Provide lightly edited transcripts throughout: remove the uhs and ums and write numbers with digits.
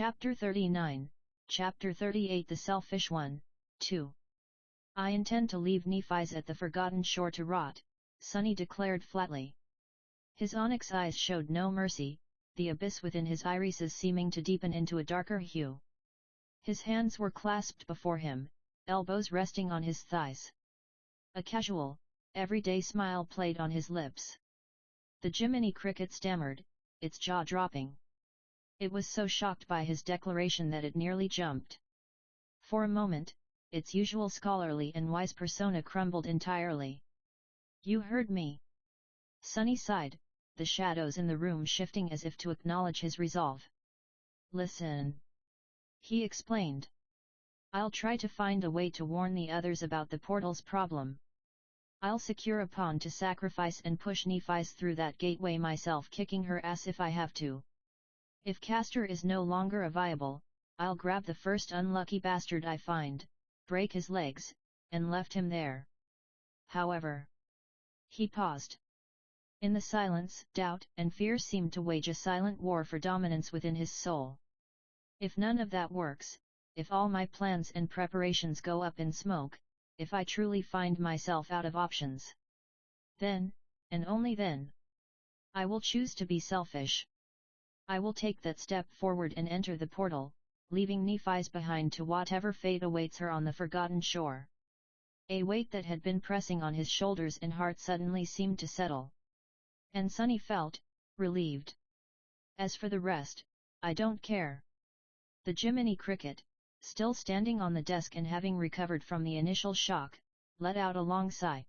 Chapter 39, Chapter 38 The Selfish One, 2. I intend to leave Nephi's at the Forgotten Shore to rot, Sunny declared flatly. His onyx eyes showed no mercy, the abyss within his irises seeming to deepen into a darker hue. His hands were clasped before him, elbows resting on his thighs. A casual, everyday smile played on his lips. The Jiminy Cricket stammered, its jaw dropping. It was so shocked by his declaration that it nearly jumped. For a moment, its usual scholarly and wise persona crumbled entirely. You heard me. Sunny sighed, the shadows in the room shifting as if to acknowledge his resolve. Listen. He explained. I'll try to find a way to warn the others about the portal's problem. I'll secure a pawn to sacrifice and push Nephi's through that gateway myself, kicking her ass if I have to. If Castor is no longer a viable, I'll grab the first unlucky bastard I find, break his legs, and left him there. However. He paused. In the silence, doubt and fear seemed to wage a silent war for dominance within his soul. If none of that works, if all my plans and preparations go up in smoke, if I truly find myself out of options, then, and only then, I will choose to be selfish. I will take that step forward and enter the portal, leaving Nephi's behind to whatever fate awaits her on the Forgotten Shore. A weight that had been pressing on his shoulders and heart suddenly seemed to settle. And Sunny felt relieved. As for the rest, I don't care. The Jiminy Cricket, still standing on the desk and having recovered from the initial shock, let out a long sigh.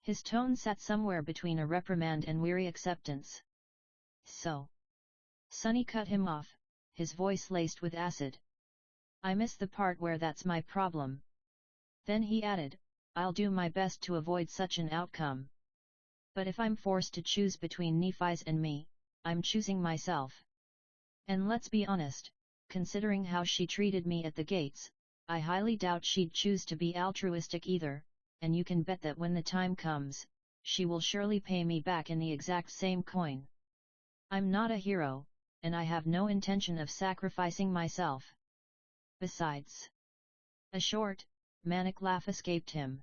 His tone sat somewhere between a reprimand and weary acceptance. So. Sunny cut him off, his voice laced with acid. I miss the part where that's my problem. Then he added, I'll do my best to avoid such an outcome. But if I'm forced to choose between Nephi's and me, I'm choosing myself. And let's be honest, considering how she treated me at the gates, I highly doubt she'd choose to be altruistic either, and you can bet that when the time comes, she will surely pay me back in the exact same coin. I'm not a hero, and I have no intention of sacrificing myself. Besides. A short, manic laugh escaped him.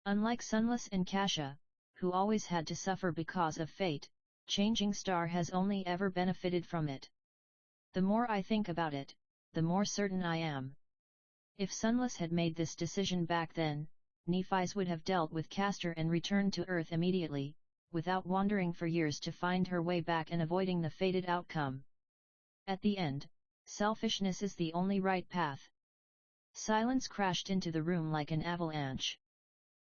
Unlike Sunless and Kasha, who always had to suffer because of fate, Changing Star has only ever benefited from it. The more I think about it, the more certain I am. If Sunless had made this decision back then, Nephi's would have dealt with Castor and returned to Earth immediately, without wandering for years to find her way back and avoiding the fated outcome. At the end, selfishness is the only right path. Silence crashed into the room like an avalanche.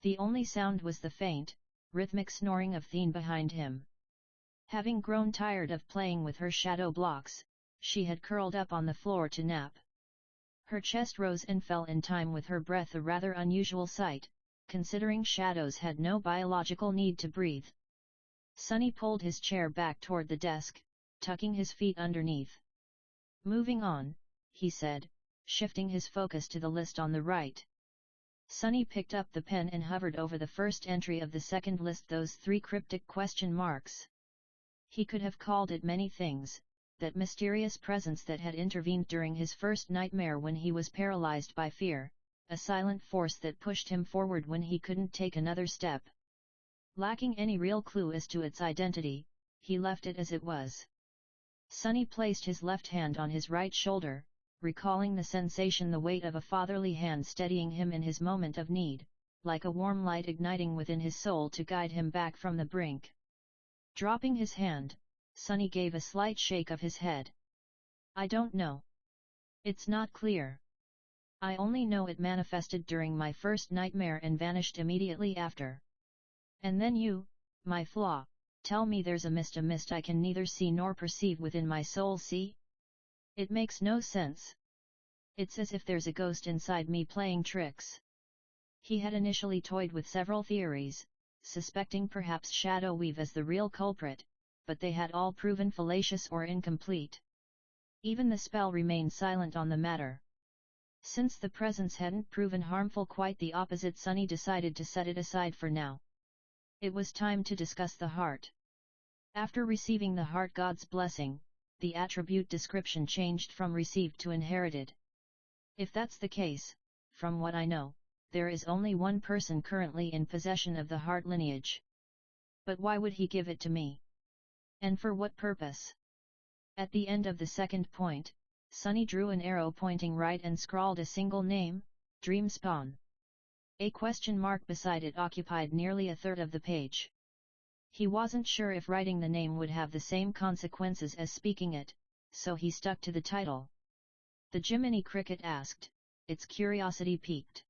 The only sound was the faint, rhythmic snoring of Thene behind him. Having grown tired of playing with her shadow blocks, she had curled up on the floor to nap. Her chest rose and fell in time with her breath, a rather unusual sight, considering shadows had no biological need to breathe. Sunny pulled his chair back toward the desk, tucking his feet underneath. Moving on, he said, shifting his focus to the list on the right. Sunny picked up the pen and hovered over the first entry of the second list, those 3 cryptic question marks. He could have called it many things, that mysterious presence that had intervened during his first nightmare when he was paralyzed by fear, a silent force that pushed him forward when he couldn't take another step. Lacking any real clue as to its identity, he left it as it was. Sunny placed his left hand on his right shoulder, recalling the sensation, the weight of a fatherly hand steadying him in his moment of need, like a warm light igniting within his soul to guide him back from the brink. Dropping his hand, Sunny gave a slight shake of his head. I don't know. It's not clear. I only know it manifested during my first nightmare and vanished immediately after. And then you, my flaw, tell me there's a mist I can neither see nor perceive within my soul. See? It makes no sense. It's as if there's a ghost inside me playing tricks. He had initially toyed with several theories, suspecting perhaps Shadow Weave as the real culprit, but they had all proven fallacious or incomplete. Even the spell remained silent on the matter. Since the presence hadn't proven harmful, quite the opposite, Sunny decided to set it aside for now. It was time to discuss the heart. After receiving the heart god's blessing, the attribute description changed from received to inherited. If that's the case, from what I know, there is only one person currently in possession of the heart lineage. But why would he give it to me? And for what purpose? At the end of the second point, Sunny drew an arrow pointing right and scrawled a single name, Dreamspawn. A question mark beside it occupied nearly a third of the page. He wasn't sure if writing the name would have the same consequences as speaking it, so he stuck to the title. The Jiminy Cricket asked, its curiosity piqued.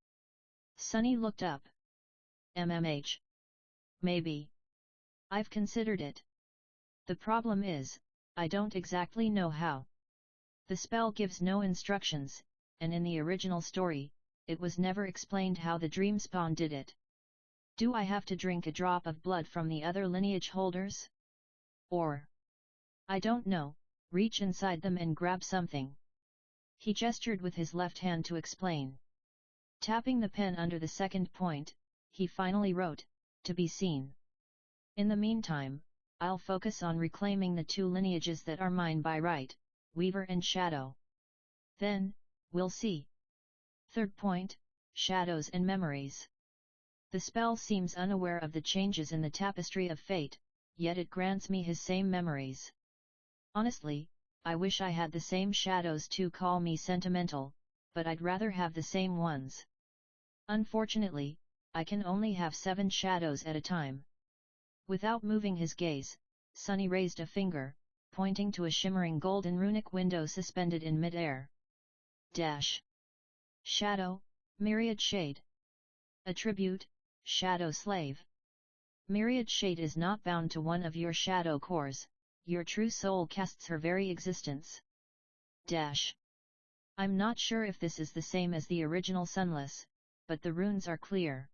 Sunny looked up. MMH. Maybe. I've considered it. The problem is, I don't exactly know how. The spell gives no instructions, and in the original story, it was never explained how the Dreamspawn did it. Do I have to drink a drop of blood from the other lineage holders? Or, I don't know, reach inside them and grab something? He gestured with his left hand to explain. Tapping the pen under the second point, he finally wrote, to be seen. In the meantime, I'll focus on reclaiming the two lineages that are mine by right, Weaver and Shadow. Then, we'll see. Third point, Shadows and Memories. The spell seems unaware of the changes in the tapestry of fate, yet it grants me his same memories. Honestly, I wish I had the same shadows to call me sentimental, but I'd rather have the same ones. Unfortunately, I can only have 7 shadows at a time. Without moving his gaze, Sunny raised a finger, pointing to a shimmering golden runic window suspended in mid-air. Dash. Shadow, Myriad Shade. Attribute, Shadow Slave. Myriad Shade is not bound to one of your shadow cores, your true soul casts her very existence. Dash. I'm not sure if this is the same as the original Sunless, but the runes are clear.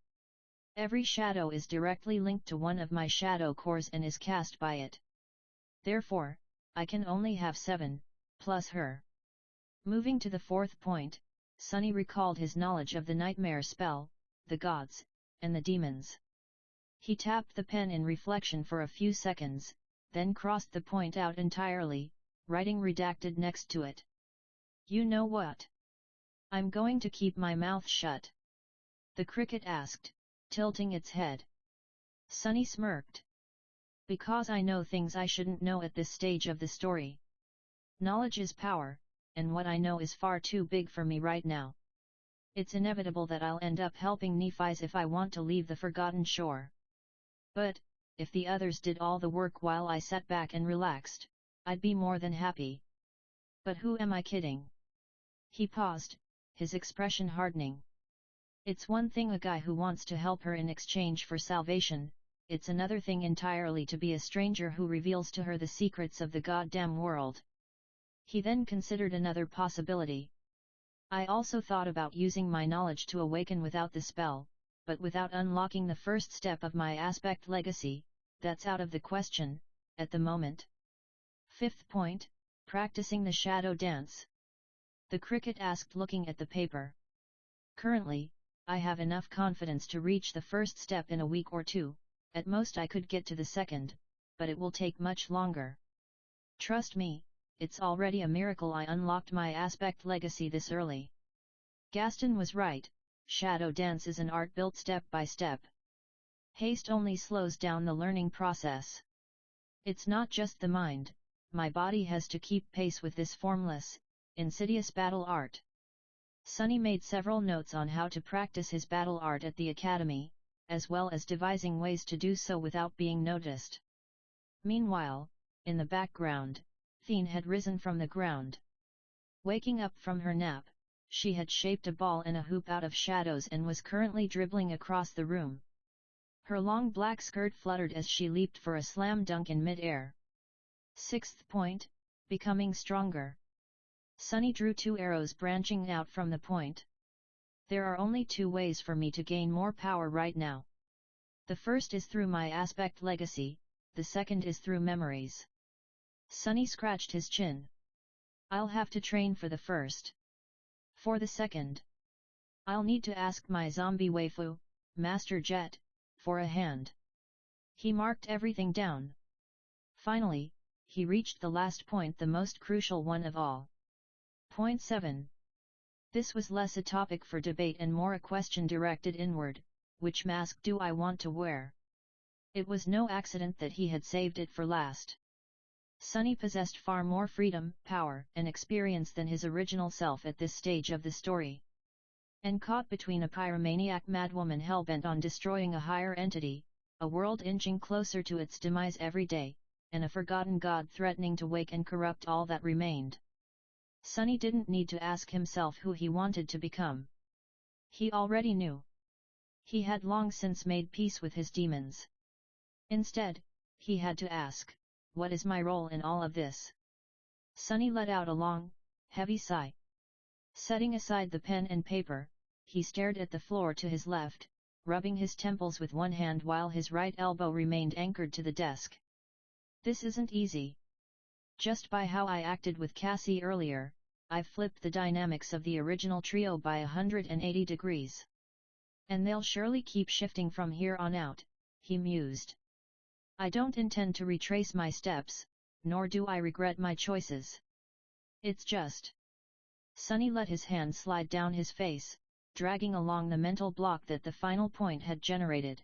Every shadow is directly linked to one of my shadow cores and is cast by it. Therefore, I can only have 7, plus her. Moving to the fourth point, Sunny recalled his knowledge of the nightmare spell, the gods, and the demons. He tapped the pen in reflection for a few seconds, then crossed the point out entirely, writing redacted next to it. You know what? I'm going to keep my mouth shut. The cricket asked, tilting its head. Sunny smirked. Because I know things I shouldn't know at this stage of the story. Knowledge is power, and what I know is far too big for me right now. It's inevitable that I'll end up helping Nephi's if I want to leave the Forgotten Shore. But, if the others did all the work while I sat back and relaxed, I'd be more than happy. But who am I kidding? He paused, his expression hardening. It's one thing a guy who wants to help her in exchange for salvation, it's another thing entirely to be a stranger who reveals to her the secrets of the goddamn world. He then considered another possibility. I also thought about using my knowledge to awaken without the spell, but without unlocking the first step of my aspect legacy, that's out of the question, at the moment. Fifth point, practicing the shadow dance. The cricket asked, looking at the paper. Currently, I have enough confidence to reach the first step in a week or 2, at most I could get to the second, but it will take much longer. Trust me, it's already a miracle I unlocked my aspect legacy this early. Gaston was right, shadow dance is an art built step by step. Haste only slows down the learning process. It's not just the mind, my body has to keep pace with this formless, insidious battle art. Sunny made several notes on how to practice his battle art at the academy, as well as devising ways to do so without being noticed. Meanwhile, in the background, Thene had risen from the ground. Waking up from her nap, she had shaped a ball and a hoop out of shadows and was currently dribbling across the room. Her long black skirt fluttered as she leaped for a slam dunk in mid-air. Sixth point, becoming stronger. Sunny drew 2 arrows branching out from the point. There are only 2 ways for me to gain more power right now. The first is through my aspect legacy, the second is through memories. Sunny scratched his chin. I'll have to train for the first. For the second, I'll need to ask my zombie waifu, Master Jet, for a hand. He marked everything down. Finally, he reached the last point, the most crucial one of all. Point 7. This was less a topic for debate and more a question directed inward: which mask do I want to wear? It was no accident that he had saved it for last. Sunny possessed far more freedom, power, and experience than his original self at this stage of the story. And caught between a pyromaniac madwoman hell-bent on destroying a higher entity, a world inching closer to its demise every day, and a forgotten god threatening to wake and corrupt all that remained, Sunny didn't need to ask himself who he wanted to become. He already knew. He had long since made peace with his demons. Instead, he had to ask, what is my role in all of this? Sunny let out a long, heavy sigh. Setting aside the pen and paper, he stared at the floor to his left, rubbing his temples with one hand while his right elbow remained anchored to the desk. This isn't easy. Just by how I acted with Cassie earlier, I've flipped the dynamics of the original trio by 180 degrees. And they'll surely keep shifting from here on out, he mused. I don't intend to retrace my steps, nor do I regret my choices. It's just... Sunny let his hand slide down his face, dragging along the mental block that the final point had generated.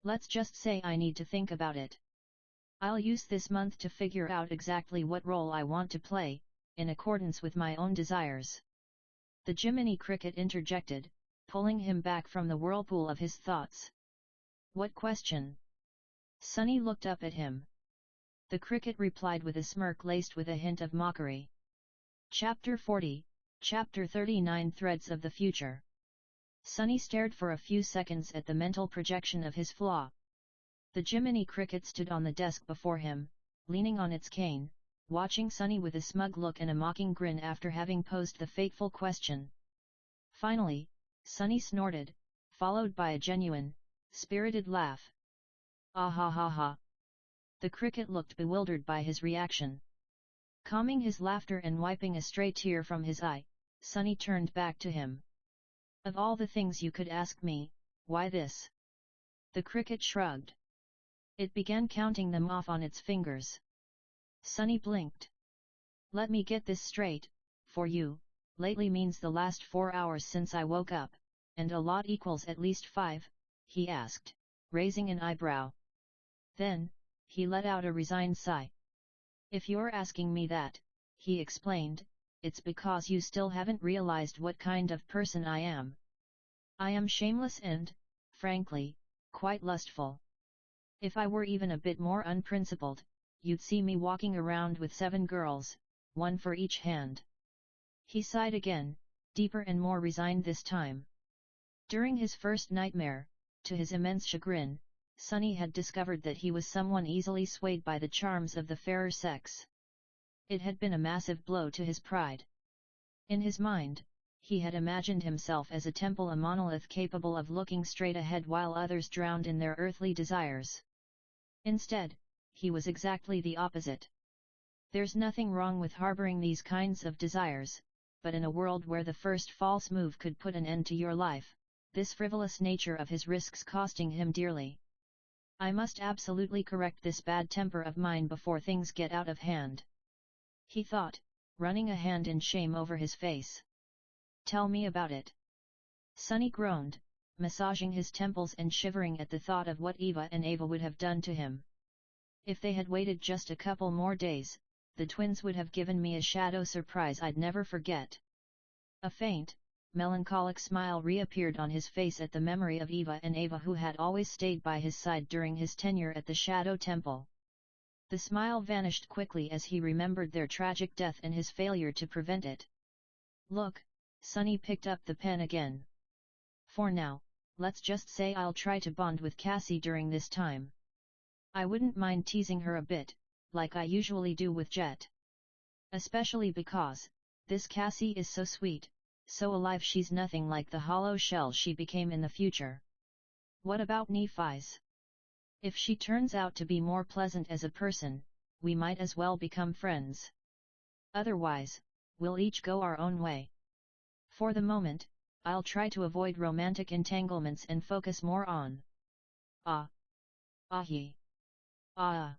Let's just say I need to think about it. I'll use this month to figure out exactly what role I want to play, in accordance with my own desires. The Jiminy Cricket interjected, pulling him back from the whirlpool of his thoughts. What question? Sunny looked up at him. The cricket replied with a smirk laced with a hint of mockery. Chapter 40, Chapter 39, Threads of the Future. Sunny stared for a few seconds at the mental projection of his flaw. The Jiminy Cricket stood on the desk before him, leaning on its cane, watching Sunny with a smug look and a mocking grin after having posed the fateful question. Finally, Sunny snorted, followed by a genuine, spirited laugh. Ah ha ha ha. The cricket looked bewildered by his reaction. Calming his laughter and wiping a stray tear from his eye, Sunny turned back to him. Of all the things you could ask me, why this? The cricket shrugged. It began counting them off on its fingers. Sunny blinked. Let me get this straight, for you, lately means the last 4 hours since I woke up, and a lot equals at least 5, he asked, raising an eyebrow. Then, he let out a resigned sigh. If you're asking me that, he explained, it's because you still haven't realized what kind of person I am. I am shameless and, frankly, quite lustful. If I were even a bit more unprincipled, you'd see me walking around with 7 girls, 1 for each hand. He sighed again, deeper and more resigned this time. During his first nightmare, to his immense chagrin, Sunny had discovered that he was someone easily swayed by the charms of the fairer sex. It had been a massive blow to his pride. In his mind, he had imagined himself as a temple, a monolith capable of looking straight ahead while others drowned in their earthly desires. Instead, he was exactly the opposite. There's nothing wrong with harboring these kinds of desires, but in a world where the first false move could put an end to your life, this frivolous nature of his risks costing him dearly. I must absolutely correct this bad temper of mine before things get out of hand, he thought, running a hand in shame over his face. Tell me about it. Sunny groaned, massaging his temples and shivering at the thought of what Eva and Ava would have done to him. If they had waited just a couple more days, the twins would have given me a shadow surprise I'd never forget. A faint, melancholic smile reappeared on his face at the memory of Eva and Ava, who had always stayed by his side during his tenure at the Shadow Temple. The smile vanished quickly as he remembered their tragic death and his failure to prevent it. Look, Sunny picked up the pen again. For now, let's just say I'll try to bond with Cassie during this time. I wouldn't mind teasing her a bit, like I usually do with Jet. Especially because, this Cassie is so sweet, so alive, she's nothing like the hollow shell she became in the future. What about Nephi's? If she turns out to be more pleasant as a person, we might as well become friends. Otherwise, we'll each go our own way. For the moment, I'll try to avoid romantic entanglements and focus more on... Ah. Ah-hee. Ah.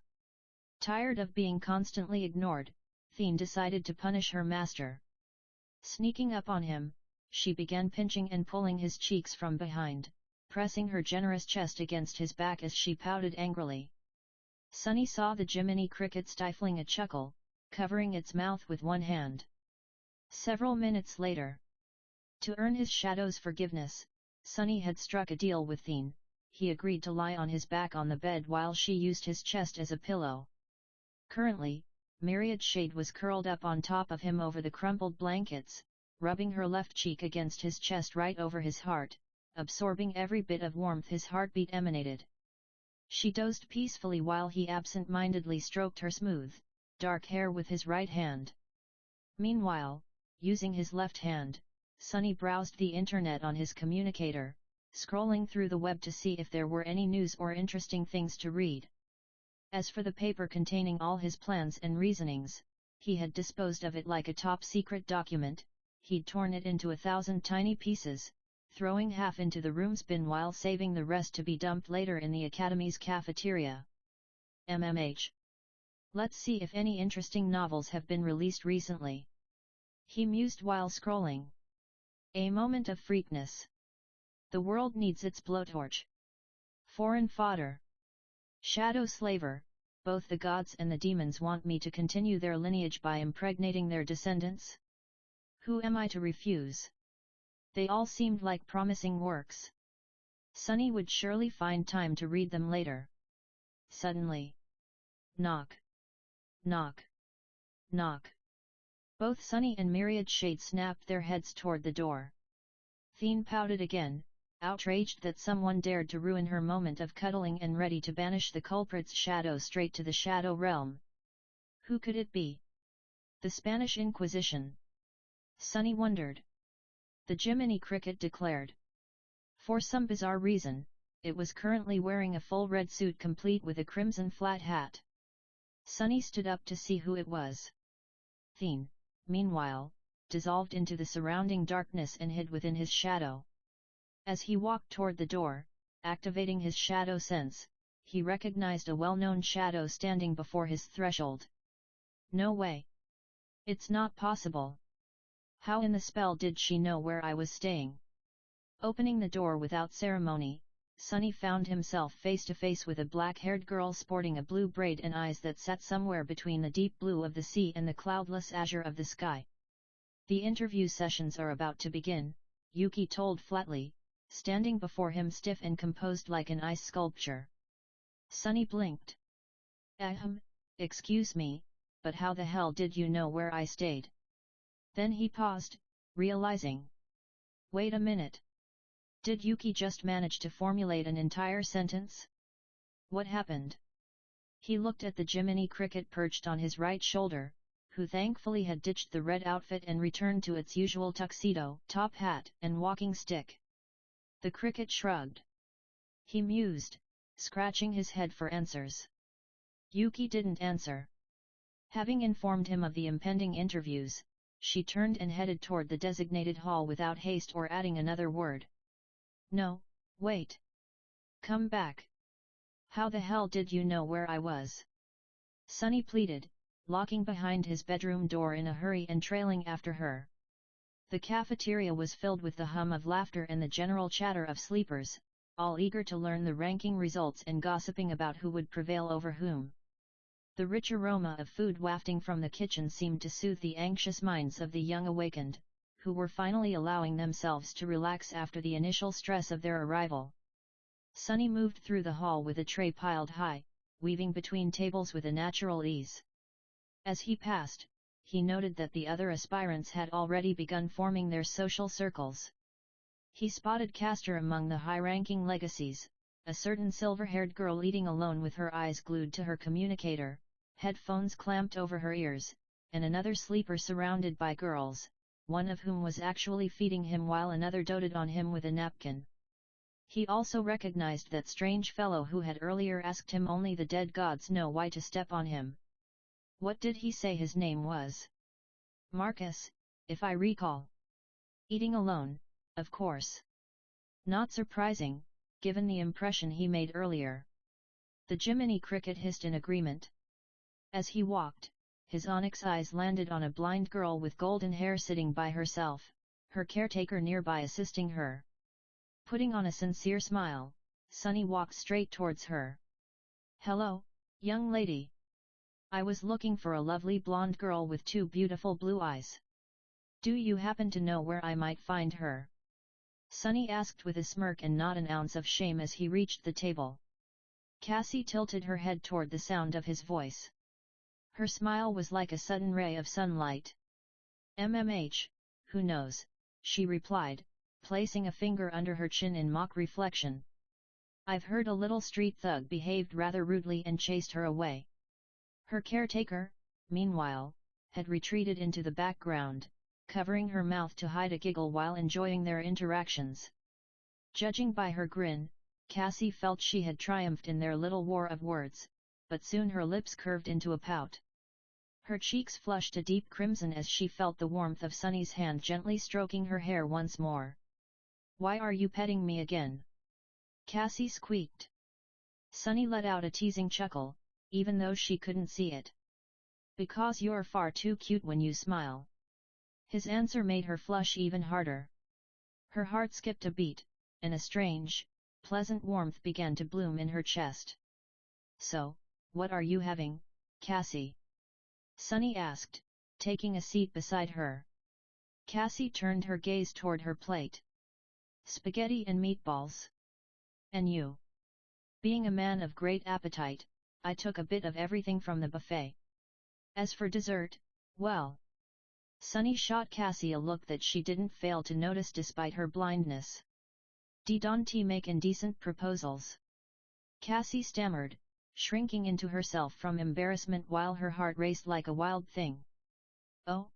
Tired of being constantly ignored, Thien decided to punish her master. Sneaking up on him, she began pinching and pulling his cheeks from behind, pressing her generous chest against his back as she pouted angrily. Sunny saw the Jiminy Cricket stifling a chuckle, covering its mouth with one hand. Several minutes later, to earn his shadow's forgiveness, Sunny had struck a deal with Thien. He agreed to lie on his back on the bed while she used his chest as a pillow. Currently, Myriad Shade was curled up on top of him over the crumpled blankets, rubbing her left cheek against his chest right over his heart, absorbing every bit of warmth his heartbeat emanated. She dozed peacefully while he absent-mindedly stroked her smooth, dark hair with his right hand. Meanwhile, using his left hand, Sunny browsed the internet on his communicator, scrolling through the web to see if there were any news or interesting things to read. As for the paper containing all his plans and reasonings, he had disposed of it like a top-secret document. He'd torn it into 1,000 tiny pieces, throwing half into the room's bin while saving the rest to be dumped later in the Academy's cafeteria. MMH. Let's see if any interesting novels have been released recently. He mused while scrolling. A moment of freakness. The world needs its blowtorch. Foreign fodder. Shadow slaver, both the gods and the demons want me to continue their lineage by impregnating their descendants. Who am I to refuse? They all seemed like promising works. Sunny would surely find time to read them later. Suddenly. Knock. Knock. Knock. Both Sunny and Myriad Shade snapped their heads toward the door. Thien pouted again, outraged that someone dared to ruin her moment of cuddling and ready to banish the culprit's shadow straight to the shadow realm. Who could it be? The Spanish Inquisition? Sunny wondered. The Jiminy Cricket declared. For some bizarre reason, it was currently wearing a full red suit complete with a crimson flat hat. Sunny stood up to see who it was. Thien, meanwhile, dissolved into the surrounding darkness and hid within his shadow. As he walked toward the door, activating his shadow sense, he recognized a well-known shadow standing before his threshold. No way! It's not possible! How in the spell did she know where I was staying? Opening the door without ceremony, Sunny found himself face to face with a black-haired girl sporting a blue braid and eyes that sat somewhere between the deep blue of the sea and the cloudless azure of the sky. The interview sessions are about to begin, Yuki told flatly, standing before him stiff and composed like an ice sculpture. Sunny blinked. Excuse me, but how the hell did you know where I stayed? Then he paused, realizing. Wait a minute. Did Yuki just manage to formulate an entire sentence? What happened? He looked at the Jiminy Cricket perched on his right shoulder, who thankfully had ditched the red outfit and returned to its usual tuxedo, top hat, and walking stick. The cricket shrugged. He mused, scratching his head for answers. Yuki didn't answer. Having informed him of the impending interviews, she turned and headed toward the designated hall without haste or adding another word. No, wait. Come back. How the hell did you know where I was? Sunny pleaded, locking behind his bedroom door in a hurry and trailing after her. The cafeteria was filled with the hum of laughter and the general chatter of sleepers, all eager to learn the ranking results and gossiping about who would prevail over whom. The rich aroma of food wafting from the kitchen seemed to soothe the anxious minds of the young awakened, who were finally allowing themselves to relax after the initial stress of their arrival. Sunny moved through the hall with a tray piled high, weaving between tables with a natural ease. As he passed, he noted that the other aspirants had already begun forming their social circles. He spotted Castor among the high-ranking legacies, a certain silver-haired girl eating alone with her eyes glued to her communicator, headphones clamped over her ears, and another sleeper surrounded by girls, one of whom was actually feeding him while another doted on him with a napkin. He also recognized that strange fellow who had earlier asked him only the dead gods know why to step on him. What did he say his name was? Marcus, if I recall. Eating alone, of course. Not surprising, given the impression he made earlier. The Jiminy Cricket hissed in agreement. As he walked, his onyx eyes landed on a blind girl with golden hair sitting by herself, her caretaker nearby assisting her. Putting on a sincere smile, Sunny walked straight towards her. "Hello, young lady. I was looking for a lovely blonde girl with two beautiful blue eyes. Do you happen to know where I might find her?" Sunny asked with a smirk and not an ounce of shame as he reached the table. Cassie tilted her head toward the sound of his voice. Her smile was like a sudden ray of sunlight. Who knows, she replied, placing a finger under her chin in mock reflection. "I've heard a little street thug behaved rather rudely and chased her away." Her caretaker, meanwhile, had retreated into the background, covering her mouth to hide a giggle while enjoying their interactions. Judging by her grin, Cassie felt she had triumphed in their little war of words, but soon her lips curved into a pout. Her cheeks flushed a deep crimson as she felt the warmth of Sunny's hand gently stroking her hair once more. "Why are you petting me again?" Cassie squeaked. Sunny let out a teasing chuckle, even though she couldn't see it. "Because you're far too cute when you smile." His answer made her flush even harder. Her heart skipped a beat, and a strange, pleasant warmth began to bloom in her chest. "So, what are you having, Cassie?" Sunny asked, taking a seat beside her. Cassie turned her gaze toward her plate. "Spaghetti and meatballs." "And you?" "Being a man of great appetite, I took a bit of everything from the buffet. As for dessert, well..." Sunny shot Cassie a look that she didn't fail to notice despite her blindness. "Don't make indecent proposals." Cassie stammered, shrinking into herself from embarrassment while her heart raced like a wild thing. "Oh?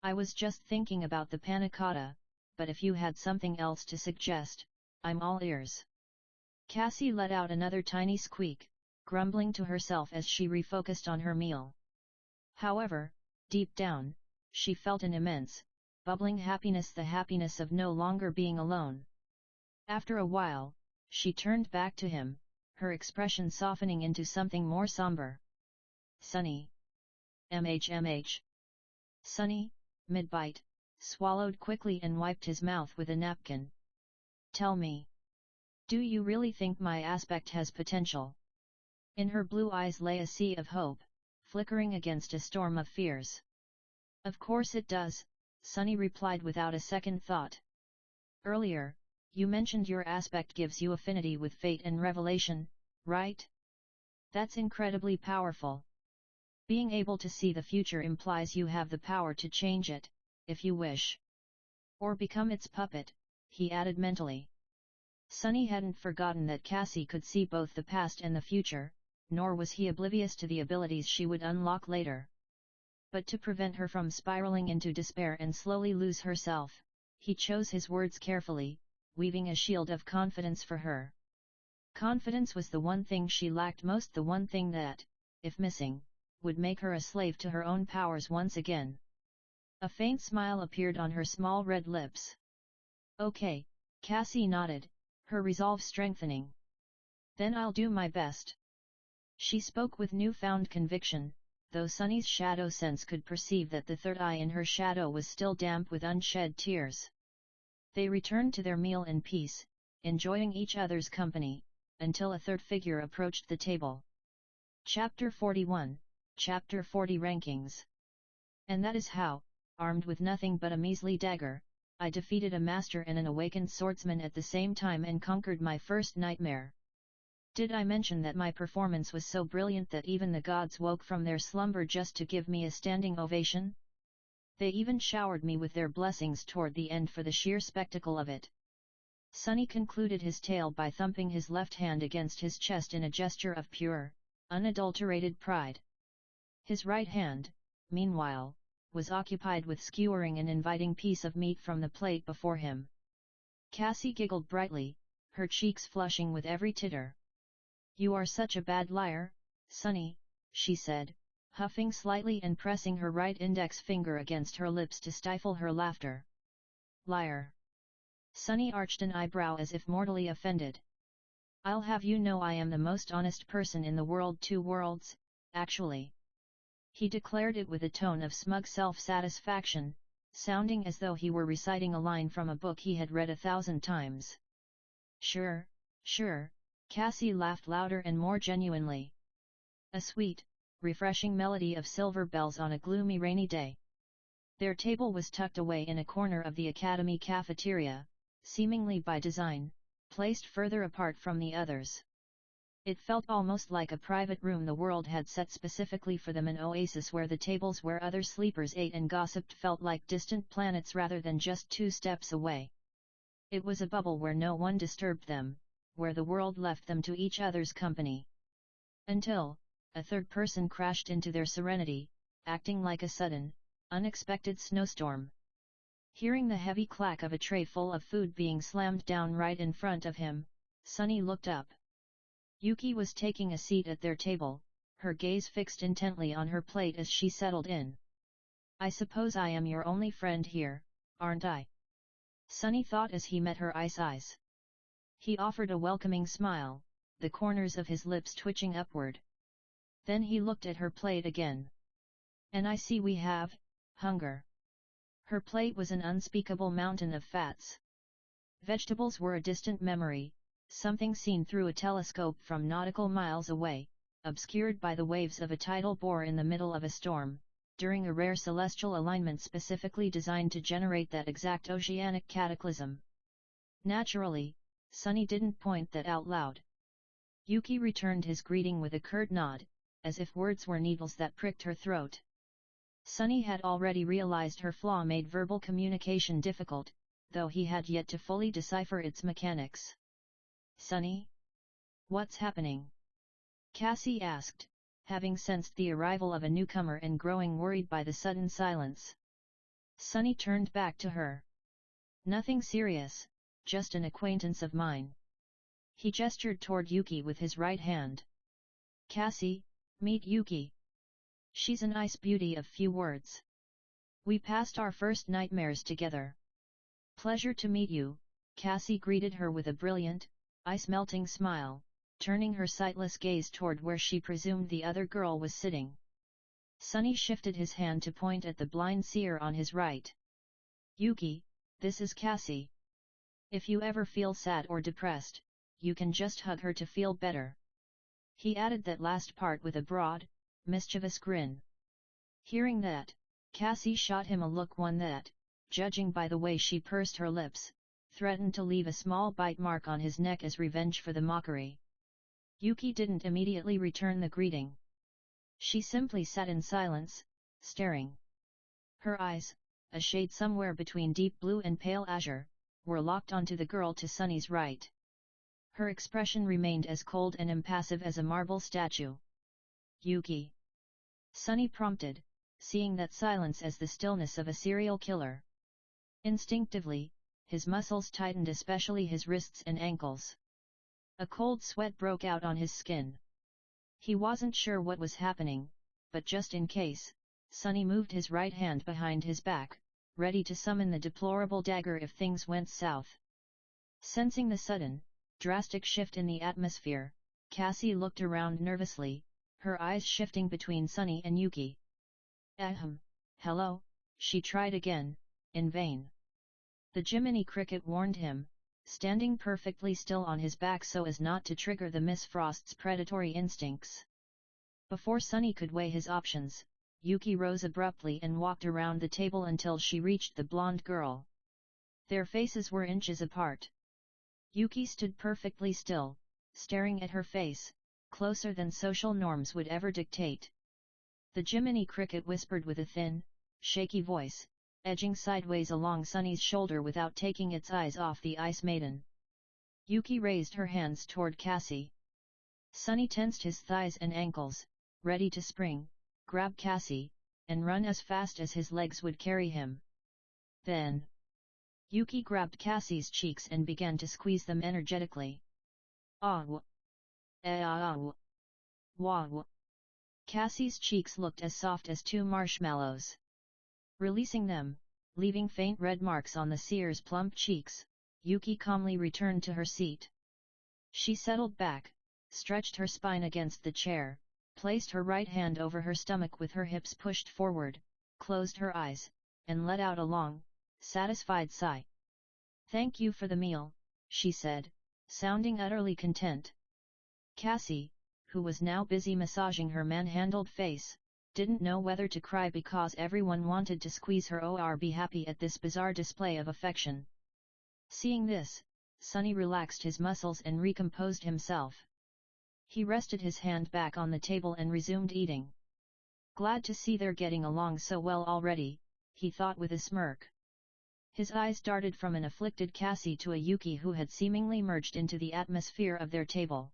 I was just thinking about the panna cotta, but if you had something else to suggest, I'm all ears." Cassie let out another tiny squeak, grumbling to herself as she refocused on her meal. However, deep down, she felt an immense, bubbling happiness, the happiness of no longer being alone. After a while, she turned back to him, her expression softening into something more somber. "Sunny." "MH." Sunny, mid-bite, swallowed quickly and wiped his mouth with a napkin. "Tell me. Do you really think my aspect has potential?" In her blue eyes lay a sea of hope, flickering against a storm of fears. "Of course it does," Sunny replied without a second thought. "Earlier, you mentioned your aspect gives you affinity with fate and revelation, right? That's incredibly powerful. Being able to see the future implies you have the power to change it, if you wish. Or become its puppet," he added mentally. Sunny hadn't forgotten that Cassie could see both the past and the future, nor was he oblivious to the abilities she would unlock later. But to prevent her from spiraling into despair and slowly lose herself, he chose his words carefully, weaving a shield of confidence for her. Confidence was the one thing she lacked most, the one thing that, if missing, would make her a slave to her own powers once again. A faint smile appeared on her small red lips. "Okay," Cassie nodded, her resolve strengthening. "Then I'll do my best." She spoke with newfound conviction, though Sunny's shadow sense could perceive that the third eye in her shadow was still damp with unshed tears. They returned to their meal in peace, enjoying each other's company, until a third figure approached the table. Chapter 41, Chapter 40 Rankings. "And that is how, armed with nothing but a measly dagger, I defeated a master and an awakened swordsman at the same time and conquered my first nightmare. Did I mention that my performance was so brilliant that even the gods woke from their slumber just to give me a standing ovation? They even showered me with their blessings toward the end for the sheer spectacle of it." Sunny concluded his tale by thumping his left hand against his chest in a gesture of pure, unadulterated pride. His right hand, meanwhile, was occupied with skewering an inviting piece of meat from the plate before him. Cassie giggled brightly, her cheeks flushing with every titter. "You are such a bad liar, Sunny," she said, huffing slightly and pressing her right index finger against her lips to stifle her laughter. "Liar." Sunny arched an eyebrow as if mortally offended. "I'll have you know I am the most honest person in the world, 2 worlds, actually." He declared it with a tone of smug self-satisfaction, sounding as though he were reciting a line from a book he had read 1,000 times. Sure, sure, Cassie laughed louder and more genuinely. A sweet, refreshing melody of silver bells on a gloomy rainy day. Their table was tucked away in a corner of the academy cafeteria, seemingly by design, placed further apart from the others. It felt almost like a private room the world had set specifically for them, an oasis where the tables where other sleepers ate and gossiped felt like distant planets rather than just 2 steps away. It was a bubble where no one disturbed them, where the world left them to each other's company. Until a third person crashed into their serenity, acting like a sudden, unexpected snowstorm. Hearing the heavy clack of a tray full of food being slammed down right in front of him, Sunny looked up. Yuki was taking a seat at their table, her gaze fixed intently on her plate as she settled in. I suppose I am your only friend here, aren't I? Sunny thought as he met her eyes. He offered a welcoming smile, the corners of his lips twitching upward. Then he looked at her plate again. And I see we have hunger. Her plate was an unspeakable mountain of fats. Vegetables were a distant memory, something seen through a telescope from nautical miles away, obscured by the waves of a tidal bore in the middle of a storm, during a rare celestial alignment specifically designed to generate that exact oceanic cataclysm. Naturally, Sunny didn't point that out loud. Yuki returned his greeting with a curt nod, as if words were needles that pricked her throat. Sunny had already realized her flaw made verbal communication difficult, though he had yet to fully decipher its mechanics. Sunny? What's happening? Cassie asked, having sensed the arrival of a newcomer and growing worried by the sudden silence. Sunny turned back to her. Nothing serious, just an acquaintance of mine. He gestured toward Yuki with his right hand. Cassie, meet Yuki. She's a nice beauty of few words. We passed our first nightmares together. Pleasure to meet you, Cassie greeted her with a brilliant, ice-melting smile, turning her sightless gaze toward where she presumed the other girl was sitting. Sunny shifted his hand to point at the blind seer on his right. Yuki, this is Cassie. If you ever feel sad or depressed, you can just hug her to feel better. He added that last part with a broad, mischievous grin. Hearing that, Cassie shot him a look, one that, judging by the way she pursed her lips, threatened to leave a small bite mark on his neck as revenge for the mockery. Yuki didn't immediately return the greeting. She simply sat in silence, staring. Her eyes, a shade somewhere between deep blue and pale azure, were locked onto the girl to Sunny's right. Her expression remained as cold and impassive as a marble statue. Yuki? Sunny prompted, seeing that silence as the stillness of a serial killer. Instinctively, his muscles tightened, especially his wrists and ankles. A cold sweat broke out on his skin. He wasn't sure what was happening, but just in case, Sunny moved his right hand behind his back, ready to summon the deplorable dagger if things went south. Sensing the sudden, drastic shift in the atmosphere, Cassie looked around nervously, her eyes shifting between Sunny and Yuki. Ahem, hello, she tried again, in vain. The Jiminy Cricket warned him, standing perfectly still on his back so as not to trigger the Miss Frost's predatory instincts. Before Sunny could weigh his options, Yuki rose abruptly and walked around the table until she reached the blonde girl. Their faces were inches apart. Yuki stood perfectly still, staring at her face, closer than social norms would ever dictate. The Jiminy Cricket whispered with a thin, shaky voice, edging sideways along Sunny's shoulder without taking its eyes off the Ice Maiden. Yuki raised her hands toward Cassie. Sunny tensed his thighs and ankles, ready to spring, grab Cassie, and run as fast as his legs would carry him. Then, Yuki grabbed Cassie's cheeks and began to squeeze them energetically. Ah-w. Ah-w. Wah-w. Cassie's cheeks looked as soft as 2 marshmallows. Releasing them, leaving faint red marks on the seer's plump cheeks, Yuki calmly returned to her seat. She settled back, stretched her spine against the chair, placed her right hand over her stomach with her hips pushed forward, closed her eyes, and let out a long, satisfied sigh. "Thank you for the meal," she said, sounding utterly content. Cassie, who was now busy massaging her manhandled face, didn't know whether to cry because everyone wanted to squeeze her or be happy at this bizarre display of affection. Seeing this, Sunny relaxed his muscles and recomposed himself. He rested his hand back on the table and resumed eating. "Glad to see they're getting along so well already," he thought with a smirk. His eyes darted from an afflicted Cassie to a Yuki who had seemingly merged into the atmosphere of their table.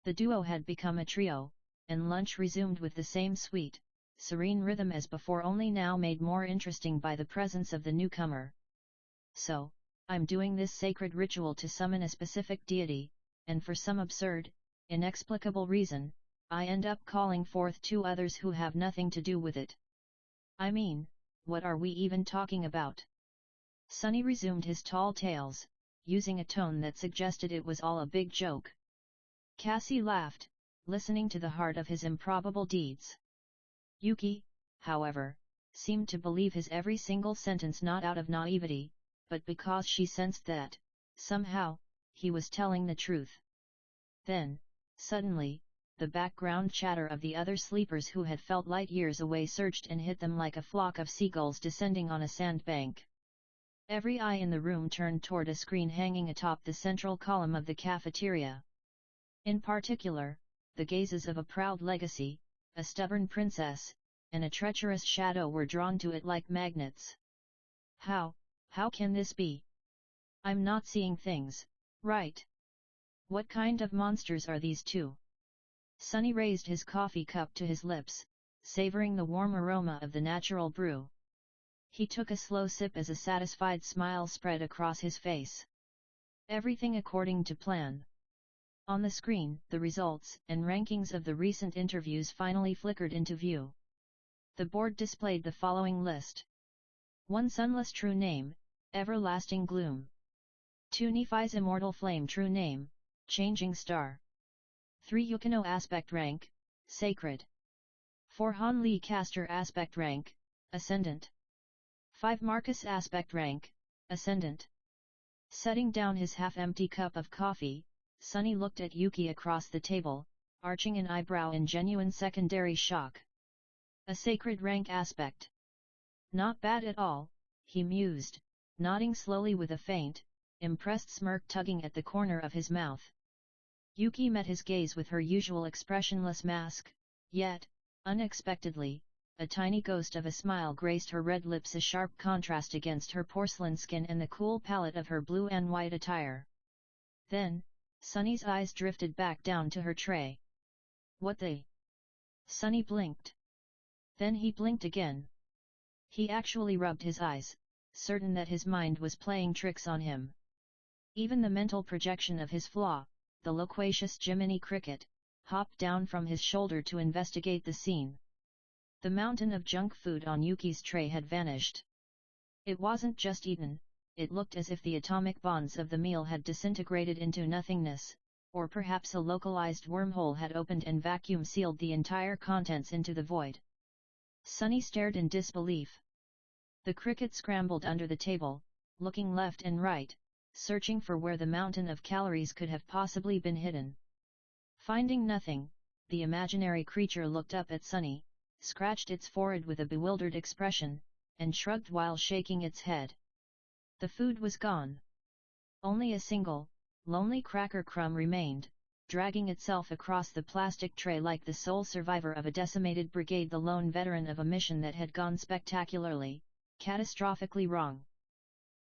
The duo had become a trio, and lunch resumed with the same sweet, serene rhythm as before, only now made more interesting by the presence of the newcomer. "So, I'm doing this sacred ritual to summon a specific deity, and for some absurd, inexplicable reason, I end up calling forth two others who have nothing to do with it. I mean, what are we even talking about?" Sunny resumed his tall tales, using a tone that suggested it was all a big joke. Cassie laughed, listening to the heart of his improbable deeds. Yuki, however, seemed to believe his every single sentence, not out of naivety, but because she sensed that, somehow, he was telling the truth. Then, suddenly, the background chatter of the other sleepers who had felt light years away surged and hit them like a flock of seagulls descending on a sandbank. Every eye in the room turned toward a screen hanging atop the central column of the cafeteria. In particular, the gazes of a proud legacy, a stubborn princess, and a treacherous shadow were drawn to it like magnets. How can this be? I'm not seeing things, right? What kind of monsters are these two? Sunny raised his coffee cup to his lips, savoring the warm aroma of the natural brew. He took a slow sip as a satisfied smile spread across his face. Everything according to plan. On the screen, the results and rankings of the recent interviews finally flickered into view. The board displayed the following list. 1. Sunless true name, Everlasting Gloom. 2. Nephi's Immortal Flame true name, Changing Star. 3. Yukino aspect rank, Sacred. 4. Han Lee caster aspect rank, Ascendant. 5. Marcus aspect rank, Ascendant. Setting down his half-empty cup of coffee, Sunny looked at Yuki across the table, arching an eyebrow in genuine secondary shock. A sacred rank aspect. Not bad at all, he mused, nodding slowly with a faint, impressed smirk tugging at the corner of his mouth. Yuki met his gaze with her usual expressionless mask, yet, unexpectedly, a tiny ghost of a smile graced her red lips, a sharp contrast against her porcelain skin and the cool palette of her blue and white attire. Then, Sunny's eyes drifted back down to her tray. "What the?" Sunny blinked. Then he blinked again. He actually rubbed his eyes, certain that his mind was playing tricks on him. Even the mental projection of his flaw, the loquacious Jiminy Cricket, hopped down from his shoulder to investigate the scene. The mountain of junk food on Yuki's tray had vanished. It wasn't just eaten, it looked as if the atomic bonds of the meal had disintegrated into nothingness, or perhaps a localized wormhole had opened and vacuum-sealed the entire contents into the void. Sunny stared in disbelief. The cricket scrambled under the table, looking left and right, searching for where the mountain of calories could have possibly been hidden. Finding nothing, the imaginary creature looked up at Sunny, scratched its forehead with a bewildered expression, and shrugged while shaking its head. The food was gone. Only a single, lonely cracker crumb remained, dragging itself across the plastic tray like the sole survivor of a decimated brigade, the lone veteran of a mission that had gone spectacularly, catastrophically wrong.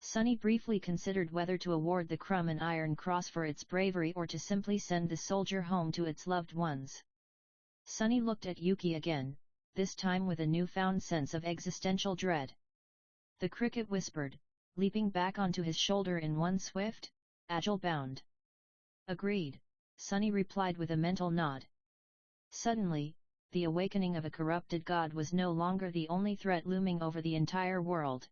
Sunny briefly considered whether to award the crumb an Iron Cross for its bravery or to simply send the soldier home to its loved ones. Sunny looked at Yuki again, this time with a newfound sense of existential dread. The cricket whispered, leaping back onto his shoulder in one swift, agile bound. "Agreed," Sunny replied with a mental nod. Suddenly, the awakening of a corrupted god was no longer the only threat looming over the entire world.